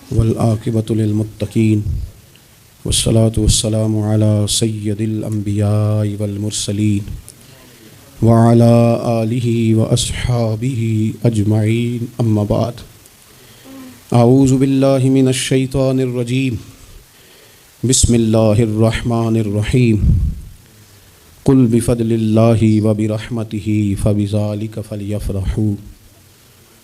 والعاقبۃ للمتقین والصلاة والسلام علی سید الانبیاء والمرسلین وعلی آلہ واصحابہ اجمعین اما بعد اعوذ باللہ من الشیطان الرجیم بسم اللہ الرحمن الرحیم قل بفضل اللہ وبرحمتہ فبذلک فلیفرحوا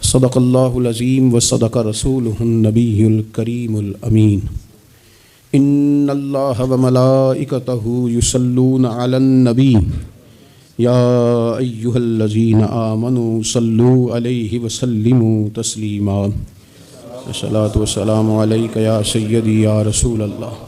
صدق اللہ العظیم وصدق رسولہ النبی الکریم الامین ان اللہ وملائکتہ یصلون علی النبی یا ایہا الذین آمنوا صلوا علیہ وسلموا تسلیما الصلاۃ والسلام علیک یا سیدی یا رسول اللہ۔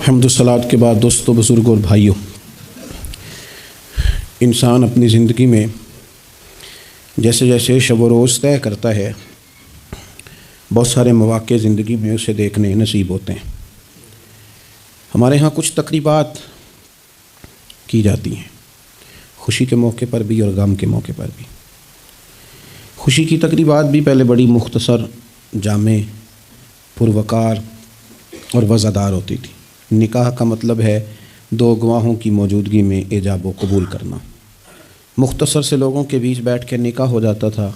حمد و صلوات کے بعد دوستو، بزرگوں اور بھائیوں، انسان اپنی زندگی میں جیسے جیسے شب و روز طے کرتا ہے، بہت سارے مواقع زندگی میں اسے دیکھنے نصیب ہوتے ہیں۔ ہمارے ہاں کچھ تقریبات کی جاتی ہیں، خوشی کے موقع پر بھی اور غم کے موقع پر بھی۔ خوشی کی تقریبات بھی پہلے بڑی مختصر، جامع، پروقار اور وزادار ہوتی تھی۔ نکاح کا مطلب ہے دو گواہوں کی موجودگی میں ایجاب و قبول کرنا۔ مختصر سے لوگوں کے بیچ بیٹھ کے نکاح ہو جاتا تھا،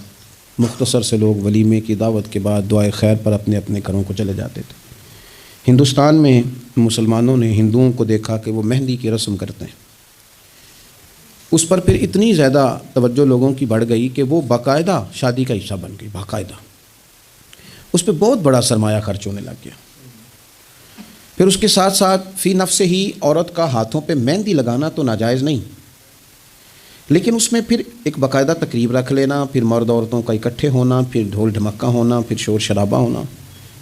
مختصر سے لوگ ولیمے کی دعوت کے بعد دعائے خیر پر اپنے اپنے گھروں کو چلے جاتے تھے۔ ہندوستان میں مسلمانوں نے ہندوؤں کو دیکھا کہ وہ مہندی کی رسم کرتے ہیں، اس پر پھر اتنی زیادہ توجہ لوگوں کی بڑھ گئی کہ وہ باقاعدہ شادی کا حصہ بن گئی، باقاعدہ اس پہ بہت بڑا سرمایہ خرچ ہونے لگ گیا۔ پھر اس کے ساتھ ساتھ فی نفس ہی عورت کا ہاتھوں پہ مہندی لگانا تو ناجائز نہیں، لیکن اس میں پھر ایک باقاعدہ تقریب رکھ لینا، پھر مرد عورتوں کا اکٹھے ہونا، پھر ڈھول ڈھمکا ہونا، پھر شور شرابہ ہونا،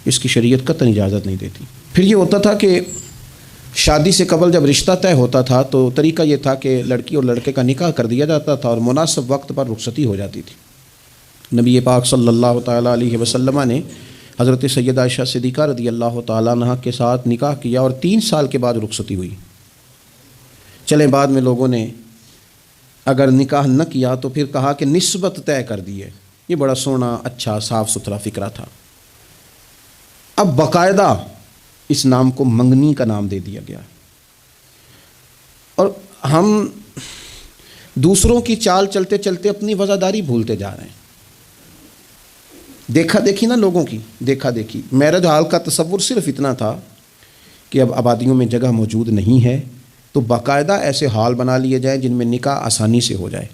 اس کی شریعت قطعاً اجازت نہیں دیتی۔ پھر یہ ہوتا تھا کہ شادی سے قبل جب رشتہ طے ہوتا تھا تو طریقہ یہ تھا کہ لڑکی اور لڑکے کا نکاح کر دیا جاتا تھا اور مناسب وقت پر رخصتی ہو جاتی تھی۔ نبی پاک صلی اللہ تعالیٰ علیہ وسلم نے حضرت سیدہ عائشہ صدیقہ رضی اللہ تعالیٰ عنہ کے ساتھ نکاح کیا اور 3 سال کے بعد رخصتی ہوئی۔ چلیں بعد میں لوگوں نے اگر نکاح نہ کیا تو پھر کہا کہ نسبت طے کر دی ہے۔ یہ بڑا سونا، اچھا، صاف ستھرا فکرہ تھا۔ اب باقاعدہ اس نام کو منگنی کا نام دے دیا گیا، اور ہم دوسروں کی چال چلتے چلتے اپنی وفاداری بھولتے جا رہے ہیں۔ دیکھا دیکھی نا لوگوں کی، دیکھا دیکھی۔ میرج ہال کا تصور صرف اتنا تھا کہ اب آبادیوں میں جگہ موجود نہیں ہے تو باقاعدہ ایسے ہال بنا لیے جائیں جن میں نکاح آسانی سے ہو جائے،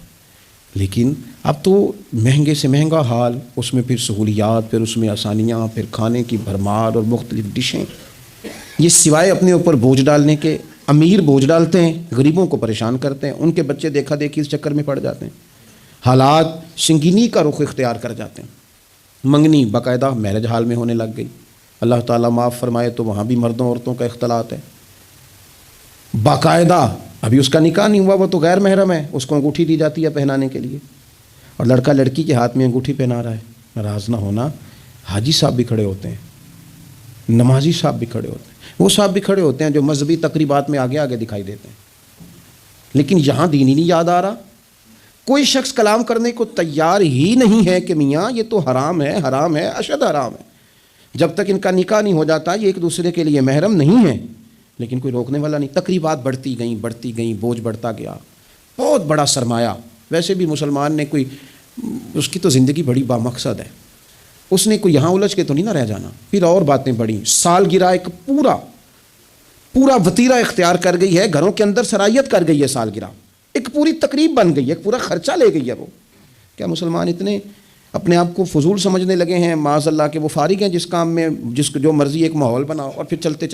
لیکن اب تو مہنگے سے مہنگا ہال، اس میں پھر سہولیات، پھر اس میں آسانیاں، پھر کھانے کی بھرمار اور مختلف ڈشیں۔ یہ سوائے اپنے اوپر بوجھ ڈالنے کے، امیر بوجھ ڈالتے ہیں، غریبوں کو پریشان کرتے ہیں، ان کے بچے دیکھا دیکھی اس چکر میں پڑ جاتے ہیں، حالات سنگینی کا رخ اختیار کر جاتے ہیں۔ منگنی باقاعدہ میرج ہال میں ہونے لگ گئی۔ اللہ تعالیٰ معاف فرمائے تو وہاں بھی مردوں عورتوں کا اختلاط ہے۔ باقاعدہ ابھی اس کا نکاح نہیں ہوا، وہ تو غیر محرم ہے، اس کو انگوٹھی دی جاتی ہے پہنانے کے لیے، اور لڑکا لڑکی کے ہاتھ میں انگوٹھی پہنا رہا ہے۔ ناراض نہ ہونا، حاجی صاحب بھی کھڑے ہوتے ہیں، نمازی صاحب بھی کھڑے ہوتے ہیں، وہ صاحب بھی کھڑے ہوتے ہیں جو مذہبی تقریبات میں آگے آگے دکھائی دیتے ہیں، لیکن یہاں دین ہی نہیں یاد آ رہا۔ کوئی شخص کلام کرنے کو تیار ہی نہیں ہے کہ میاں یہ تو حرام ہے، حرام ہے، اشد حرام ہے۔ جب تک ان کا نکاح نہیں ہو جاتا یہ ایک دوسرے کے لیے محرم نہیں ہے، لیکن کوئی روکنے والا نہیں۔ تقریبات بڑھتی گئیں، بوجھ بڑھتا گیا، بہت بڑا سرمایہ۔ ویسے بھی مسلمان نے کوئی، اس کی تو زندگی بڑی بامقصد ہے، اس نے کوئی یہاں الجھ کے تو نہیں نہ رہ جانا۔ پھر اور باتیں بڑھی، سالگرہ ایک پورا وتیرہ اختیار کر گئی ہے، گھروں کے اندر سرایت کر گئی ہے سالگرہ، ایک پوری تقریب بن گئی ہے، ایک پورا خرچہ لے گئی ہے وہ۔ کیا مسلمان اتنے اپنے آپ کو فضول سمجھنے لگے ہیں معاذ اللہ کہ وہ فارغ ہیں جس کام میں جس کو جو مرضی ایک ماحول بناؤ، اور پھر چلتے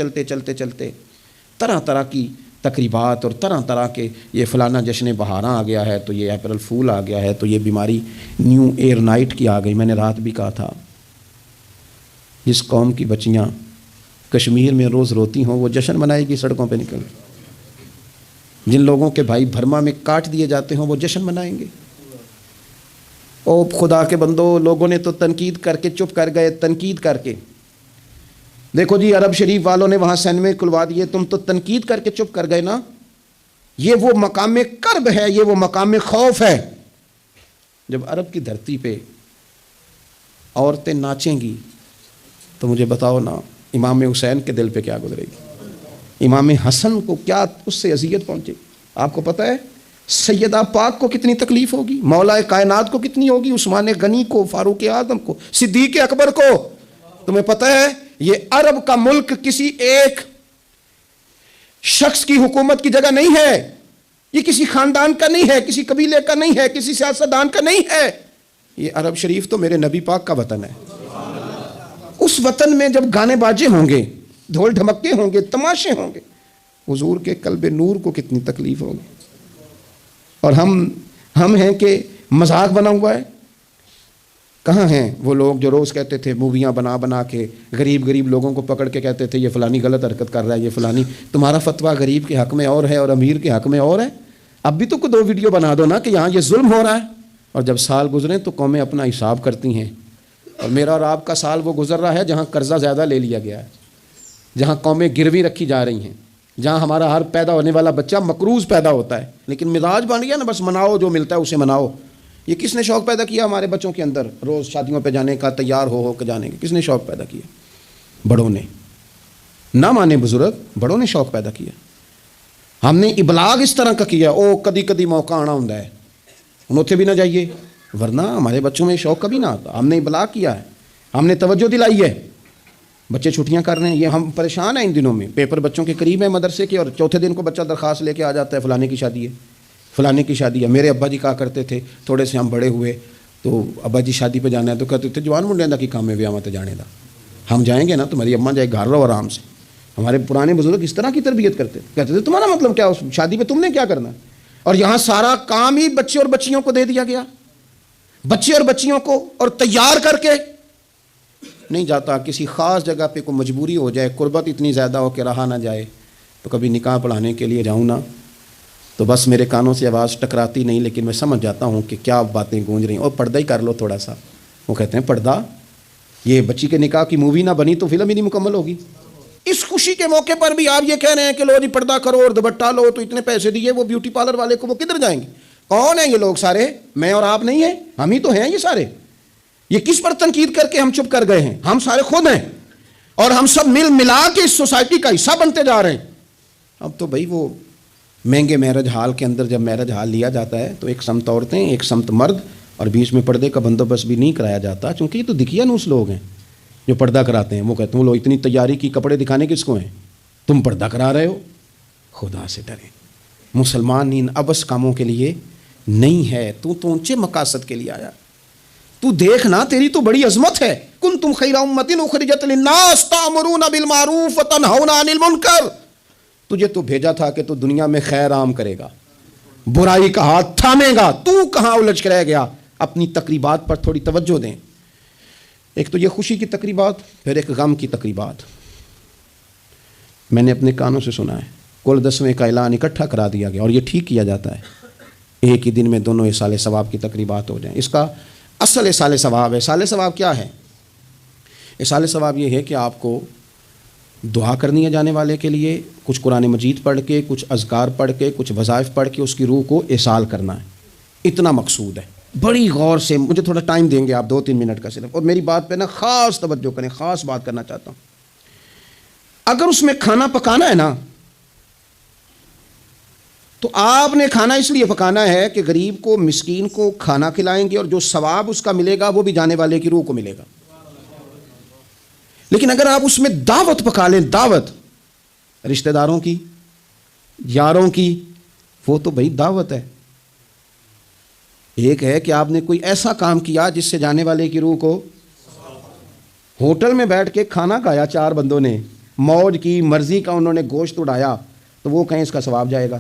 طرح طرح کی تقریبات اور طرح طرح کے، یہ فلانا جشن بہاراں آ گیا ہے تو یہ اپریل فول آ گیا ہے تو یہ بیماری نیو ایئر نائٹ کی آ گئی۔ میں نے رات بھی کہا تھا، جس قوم کی بچیاں کشمیر میں روز روتی ہوں وہ جشن منائے گی سڑکوں پہ نکل، جن لوگوں کے بھائی برما میں کاٹ دیے جاتے ہوں وہ جشن منائیں گے۔ او خدا کے بندو، لوگوں نے تو تنقید کر کے چپ کر گئے، تنقید کر کے دیکھو جی عرب شریف والوں نے وہاں سینمے کھلوا دیے، تم تو تنقید کر کے چپ کر گئے نا. یہ وہ مقام کرب ہے، یہ وہ مقام خوف ہے. جب عرب کی دھرتی پہ عورتیں ناچیں گی تو مجھے بتاؤ نا امام حسین کے دل پہ کیا گزرے گی، امام حسن کو کیا اس سے اذیت پہنچے گی. آپ کو پتہ ہے سیدہ پاک کو کتنی تکلیف ہوگی، مولا کائنات کو کتنی ہوگی، عثمان غنی کو، فاروق اعظم کو، صدیق اکبر کو. تمہیں پتہ ہے یہ عرب کا ملک کسی ایک شخص کی حکومت کی جگہ نہیں ہے، یہ کسی خاندان کا نہیں ہے، کسی قبیلے کا نہیں ہے، کسی سیاستدان کا نہیں ہے. یہ عرب شریف تو میرے نبی پاک کا وطن ہے. اس وطن میں جب گانے باجے ہوں گے، ڈھول ڈھمکے ہوں گے، تماشے ہوں گے، حضور کے قلب نور کو کتنی تکلیف ہوگی. اور ہم ہیں کہ مذاق بنا ہوا ہے. کہاں ہیں وہ لوگ جو روز کہتے تھے موویاں بنا بنا کے غریب لوگوں کو پکڑ کے کہتے تھے یہ فلانی غلط حرکت کر رہا ہے، یہ فلانی. تمہارا فتویٰ غریب کے حق میں اور ہے اور امیر کے حق میں اور ہے. اب بھی تو کوئی 2 ویڈیو بنا دو نا کہ یہاں یہ ظلم ہو رہا ہے. اور جب سال گزریں تو قومیں اپنا حساب کرتی ہیں. اور میرا اور آپ کا سال وہ گزر رہا ہے جہاں قرضہ زیادہ لے لیا گیا ہے، جہاں قومیں گروی رکھی جا رہی ہیں، جہاں ہمارا ہر پیدا ہونے والا بچہ مقروض پیدا ہوتا ہے. لیکن مزاج بن گیا نا بس مناؤ، جو ملتا ہے اسے مناؤ. یہ کس نے شوق پیدا کیا ہمارے بچوں کے اندر روز شادیوں پہ جانے کا، تیار ہو کے جانے کا؟ کس نے شوق پیدا کیا؟ بڑوں نے. نہ مانے بزرگ، بڑوں نے شوق پیدا کیا. ہم نے ابلاغ اس طرح کا کیا، او کدی کدی موقع آنا ہوں ہے ہن اتنے بھی نہ جائیے، ورنہ ہمارے بچوں میں شوق کبھی نہ آتا. ہم نے ابلاغ کیا ہے، ہم نے توجہ دلائی ہے. بچے چھٹیاں کر رہے ہیں، یہ ہم پریشان ہیں ان دنوں میں. پیپر بچوں کے قریب ہے مدرسے کے، اور چوتھے دن کو بچہ درخواست لے کے آ جاتا ہے فلانے کی شادی ہے، فلانے کی شادی ہے. میرے ابا جی کہا کرتے تھے، تھوڑے سے ہم بڑے ہوئے تو ابا جی شادی پہ جانا ہے تو کہتے تھے جوان منڈے دا کی کام ہے ویاہ تے جانے دا. ہم جائیں گے نا تمہاری اماں جائے گھر رہو آرام سے. ہمارے پرانے بزرگ اس طرح کی تربیت کرتے تھے، کہتے تھے تمہارا مطلب کیا، اس شادی پہ تم نے کیا کرنا. اور یہاں سارا کام ہی بچے اور بچیوں کو دے دیا گیا. بچے اور بچیوں کو اور تیار کر کے نہیں جاتا. کسی خاص جگہ پہ کوئی مجبوری ہو جائے، قربت اتنی زیادہ ہو کہ رہا نہ جائے، تو کبھی نکاح پڑھانے کے لیے جاؤں نا تو بس میرے کانوں سے آواز ٹکراتی نہیں، لیکن میں سمجھ جاتا ہوں کہ کیا باتیں گونج رہی ہیں. اور پردہ ہی کر لو تھوڑا سا. وہ کہتے ہیں پردہ، یہ بچی کے نکاح کی مووی نہ بنی تو فلم ہی نہیں مکمل ہوگی. اس خوشی کے موقع پر بھی آپ یہ کہہ رہے ہیں کہ لو جی پردہ کرو اور دوپٹہ لو، تو اتنے پیسے دیے وہ بیوٹی پارلر والے کو، وہ کدھر جائیں گے؟ کون ہیں یہ لوگ سارے؟ میں اور آپ نہیں ہیں، ہم ہی تو ہیں یہ سارے. یہ کس پر تنقید کر کے ہم چپ کر گئے ہیں؟ ہم سارے خود ہیں، اور ہم سب مل ملا کے اس سوسائٹی کا حصہ بنتے جا رہے ہیں. اب تو بھائی وہ مہنگے میرج ہال کے اندر جب میرج ہال لیا جاتا ہے تو ایک سمت عورتیں، ایک سمت مرد، اور بیچ میں پردے کا بندوبست بھی نہیں کرایا جاتا، چونکہ یہ تو دکھیا نوس لوگ ہیں جو پردہ کراتے ہیں. وہ کہتے ہیں لو اتنی تیاری کی، کپڑے دکھانے کس کو ہیں؟ تم پردہ کرا رہے ہو. خدا سے ڈریں. مسلمان ان ابس کاموں کے لیے نہیں ہے. تو اونچے مقاصد کے لیے آیا. تو دیکھنا تیری تو بڑی عظمت ہے. کنتم خیر امۃ اخرجت للناس تأمرون بالمعروف وتنہون عن المنکر. تجھے تو بھیجا تھا کہ تو دنیا میں خیر عام کرے گا، برائی کا ہاتھ تھامے گا. تو کہاں الجھ کے رہ گیا؟ اپنی تقریبات پر تھوڑی توجہ دیں. ایک تو یہ خوشی کی تقریبات، پھر ایک غم کی تقریبات. میں نے اپنے کانوں سے سنا ہے کل 10ویں کا اعلان اکٹھا کرا دیا گیا، اور یہ ٹھیک کیا جاتا ہے، ایک ہی دن میں دونوں اصال ثواب کی تقریبات ہو جائیں. اس کا اصل اصال ثواب ہے. اصال ثواب کیا ہے؟ اصال ثواب یہ ہے کہ آپ کو دعا کرنی ہے جانے والے کے لیے، کچھ قرآن مجید پڑھ کے، کچھ اذکار پڑھ کے، کچھ وظائف پڑھ کے اس کی روح کو اصال کرنا ہے. اتنا مقصود ہے. بڑی غور سے، مجھے تھوڑا ٹائم دیں گے آپ 2-3 منٹ کا صرف، اور میری بات پہ نا خاص توجہ کریں. خاص بات کرنا چاہتا ہوں. اگر اس میں کھانا پکانا ہے نا تو آپ نے کھانا اس لیے پکانا ہے کہ غریب کو، مسکین کو کھانا کھلائیں گے، اور جو ثواب اس کا ملے گا وہ بھی جانے والے کی روح کو ملے گا. لیکن اگر آپ اس میں دعوت پکا لیں، دعوت رشتہ داروں کی، یاروں کی، وہ تو بھائی دعوت ہے. ایک ہے کہ آپ نے کوئی ایسا کام کیا جس سے جانے والے کی روح کو، ہوٹل میں بیٹھ کے کھانا کھایا 4 بندوں نے، موج کی، مرضی کا انہوں نے گوشت اڑایا، تو وہ کہیں اس کا ثواب جائے گا.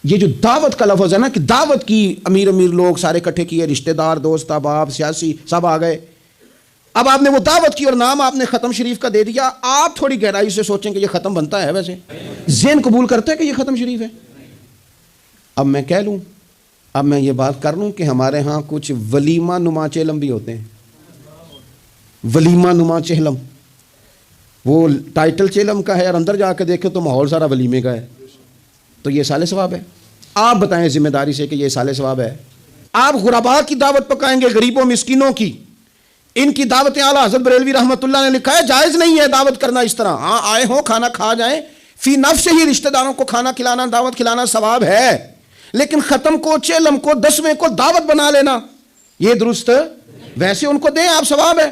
یہ جو دعوت کا لفظ ہے نا، کہ دعوت کی، امیر لوگ سارے اکٹھے کیے، رشتہ دار، دوست احباب، سیاسی سب آ گئے. اب آپ نے وہ دعوت کی اور نام آپ نے ختم شریف کا دے دیا. آپ تھوڑی گہرائی سے سوچیں کہ یہ ختم بنتا ہے؟ ویسے ذہن قبول کرتا ہے کہ یہ ختم شریف ہے؟ اب میں کہہ لوں، اب میں یہ بات کر لوں کہ ہمارے ہاں کچھ ولیمہ نما چہلم بھی ہوتے ہیں. ولیمہ نما چہلم. وہ ٹائٹل چیلم کا ہے اور اندر جا کے دیکھیں تو ماحول سارا ولیمے کا ہے، تو یہ سال ثواب ہے؟ آپ بتائیں ذمہ داری سے کہ یہ سال ثواب ہے؟ آپ غرباء کی دعوت پکائیں گے، غریبوں مسکینوں کی، ان کی دعوتیں اعلیٰ حضرت بریلوی رحمۃ اللہ نے لکھا ہے جائز نہیں ہے دعوت کرنا اس طرح، ہاں آئے ہوں کھانا کھا جائیں، فی نفس ہی رشتہ داروں کو کھانا کھلانا دعوت کھلانا ثواب ہے، لیکن ختم کو چیلم کو 10ویں کو دعوت بنا لینا یہ درست، ویسے ان کو دیں آپ ثواب ہے۔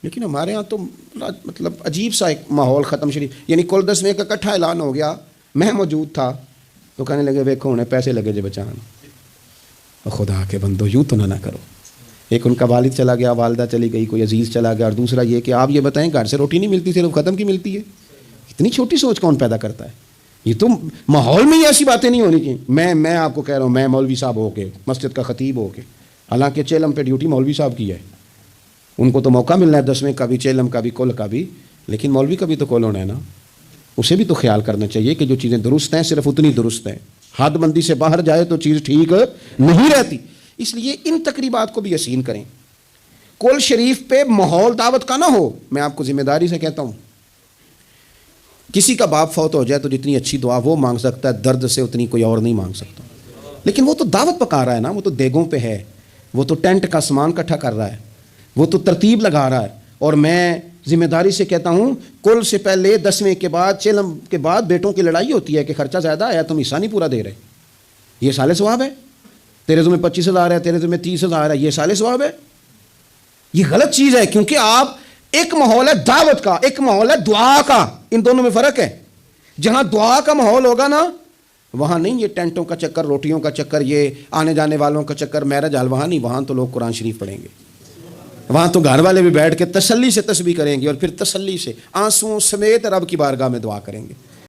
لیکن ہمارے ہاں تو مطلب عجیب سا ایک ماحول ختم شریف، یعنی کل 10ویں کا اکٹھا اعلان ہو گیا، میں موجود تھا تو کہنے لگے ویکھو انہیں پیسے لگے جے بچانا، خدا کے بندو یوں تو نہ کرو۔ ایک ان کا والد چلا گیا، والدہ چلی گئی، کوئی عزیز چلا گیا، اور دوسرا یہ کہ آپ یہ بتائیں گھر سے روٹی نہیں ملتی صرف ختم کی ملتی ہے، اتنی چھوٹی سوچ کون پیدا کرتا ہے؟ یہ تو ماحول میں ہی ایسی باتیں نہیں ہونی چاہیے۔ میں آپ کو کہہ رہا ہوں، میں مولوی صاحب ہو کے مسجد کا خطیب ہو کے، حالانکہ چیلم پہ ڈیوٹی مولوی صاحب کی ہے، ان کو تو موقع ملنا ہے 10ویں کا بھی، چیلم کا بھی، کل کا بھی، لیکن مولوی کا بھی تو کل ہونا ہے نا، اسے بھی تو خیال کرنا چاہیے کہ جو چیزیں درست ہیں صرف اتنی درست ہیں، حد بندی سے باہر جائے تو چیز ٹھیک نہیں رہتی۔ اس لیے ان تقریبات کو بھی یقین کریں۔ کل شریف پہ ماحول دعوت کا نہ ہو، میں آپ کو ذمہ داری سے کہتا ہوں، کسی کا باپ فوت ہو جائے تو جتنی اچھی دعا وہ مانگ سکتا ہے، درد سے اتنی کوئی اور نہیں مانگ سکتا، لیکن وہ تو دعوت پکا رہا ہے نا، وہ تو دیگوں پہ ہے، وہ تو ٹینٹ کا سامان اکٹھا کر رہا ہے، وہ تو ترتیب لگا رہا ہے۔ اور میں ذمہ داری سے کہتا ہوں، کل سے پہلے 10ویں کے بعد، چیلم کے بعد بیٹوں کی لڑائی ہوتی ہے کہ خرچہ زیادہ آیا، تم حصہ نہیں پورا دے رہے، یہ سال ثواب ہے؟ تیرے ذمہ 25,000 ہے، تیرے ذمہ 30,000 ہے، یہ سال ثواب ہے؟ یہ غلط چیز ہے، کیونکہ آپ ایک ماحول ہے دعوت کا، ایک ماحول ہے دعا کا، ان دونوں میں فرق ہے۔ جہاں دعا کا ماحول ہوگا نا، وہاں نہیں یہ ٹینٹوں کا چکر، روٹیوں کا چکر، یہ آنے جانے والوں کا چکر، میرج حال، وہاں نہیں، وہاں تو لوگ قرآن شریف پڑھیں گے، وہاں تو گھر والے بھی بیٹھ کے تسلی سے تسبیح کریں گے، اور پھر تسلی سے آنسوؤں سمیت رب کی بارگاہ میں دعا کریں گے۔